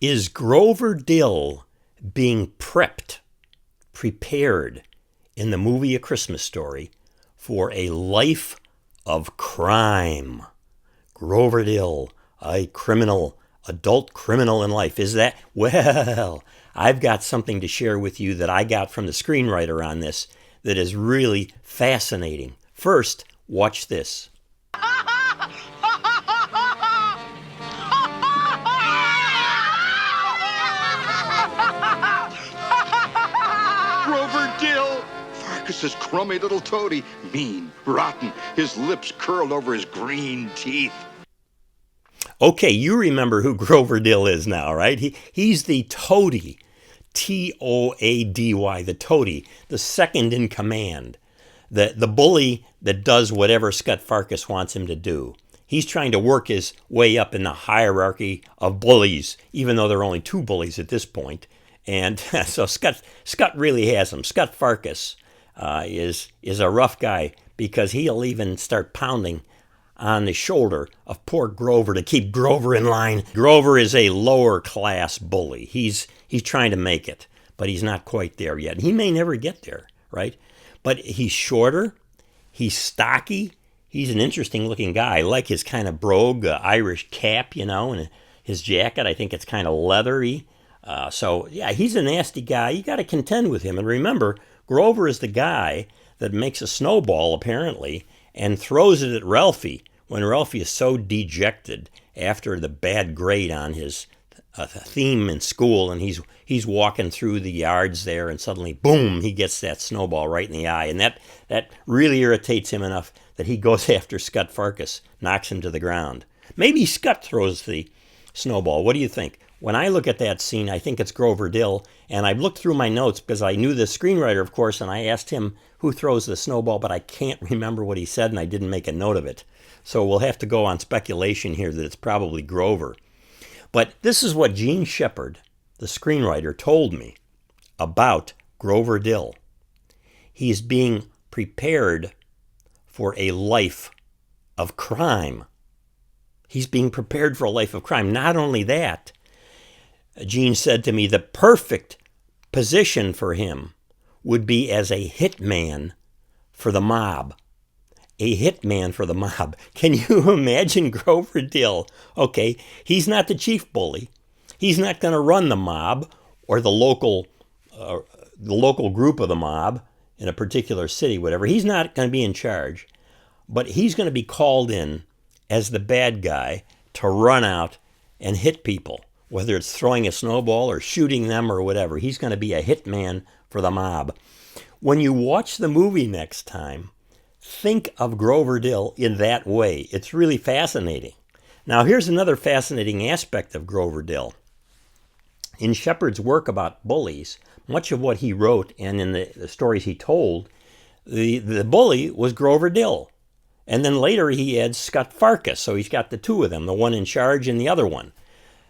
Is Grover Dill being prepared in the movie A Christmas Story for a life of crime? Grover Dill, a criminal, adult criminal in life. Is that? Well, I've got something to share with you that I got from the screenwriter on this that is really fascinating. First, watch this. Grover Dill! Farkus's crummy little toady. Mean, rotten, his lips curled over his green teeth. Okay, you remember who Grover Dill is now, right? He's the toady. Toady, the toady, the second in command. The bully that does whatever Scut Farkus wants him to do. He's trying to work his way up in the hierarchy of bullies, even though there are only two bullies at this point. And so Scut really has him. Scut Farkus is a rough guy because he'll even start pounding on the shoulder of poor Grover to keep Grover in line. Grover is a lower class bully. He's trying to make it, but he's not quite there yet. He may never get there, right? But he's shorter, he's stocky, he's an interesting looking guy. I like his kind of brogue Irish cap, and his jacket, I think it's kind of leathery. So yeah, he's a nasty guy. You got to contend with him. And remember, Grover is the guy that makes a snowball, apparently, and throws it at Ralphie when Ralphie is so dejected after the bad grade on his theme in school, and he's walking through the yards there, and suddenly, boom, he gets that snowball right in the eye, and that really irritates him enough that he goes after Scut Farkus, knocks him to the ground. Maybe Scut throws the snowball. What do you think? When I look at that scene, I think it's Grover Dill, and I've looked through my notes because I knew the screenwriter, of course, and I asked him who throws the snowball, but I can't remember what he said, and I didn't make a note of it. So we'll have to go on speculation here that it's probably Grover. But this is what Gene Shepard, the screenwriter, told me about Grover Dill. He's being prepared for a life of crime. He's being prepared for a life of crime. Not only that, Gene said to me the perfect position for him would be as a hitman for the mob. A hitman for the mob. Can you imagine Grover Dill? Okay, he's not the chief bully. He's not going to run the mob or the local group of the mob in a particular city, whatever. He's not going to be in charge. But he's going to be called in as the bad guy to run out and hit people, whether it's throwing a snowball or shooting them or whatever. He's going to be a hitman for the mob. When you watch the movie next time, think of Grover Dill in that way. It's really fascinating. Now, here's another fascinating aspect of Grover Dill. In Shepard's work about bullies, much of what he wrote and in the stories he told, the bully was Grover Dill. And then later he adds Scut Farkus, so he's got the two of them, the one in charge and the other one.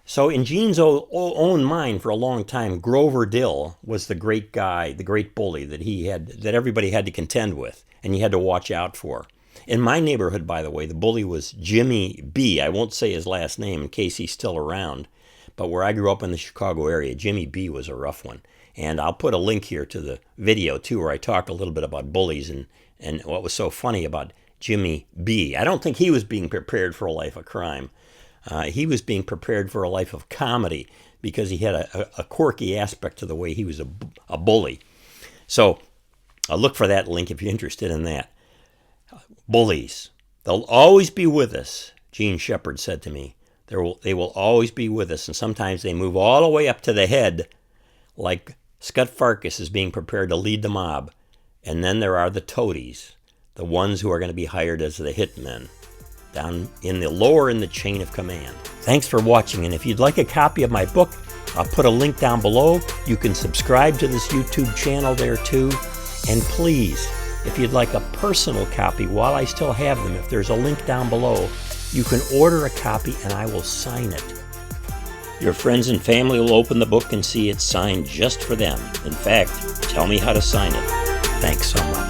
So in Gene's own mind for a long time, Grover Dill was the great guy, the great bully that everybody had to contend with and you had to watch out for. In my neighborhood, by the way, the bully was Jimmy B. I won't say his last name in case he's still around, but where I grew up in the Chicago area, Jimmy B was a rough one. And I'll put a link here to the video, too, where I talk a little bit about bullies and what was so funny about Jimmy B. I don't think he was being prepared for a life of crime. He was being prepared for a life of comedy because he had a quirky aspect to the way he was a bully. So look for that link if you're interested in that. Bullies, they'll always be with us, Gene Shepard said to me. They will always be with us, and sometimes they move all the way up to the head, like Scut Farkus is being prepared to lead the mob. And then there are the toadies, the ones who are going to be hired as the hitmen, down in the lower in the chain of command. Thanks for watching, and if you'd like a copy of my book, I'll put a link down below. You can subscribe to this YouTube channel there too. And please, if you'd like a personal copy while I still have them, if there's a link down below, you can order a copy and I will sign it. Your friends and family will open the book and see it signed just for them. In fact, tell me how to sign it. Thanks so much.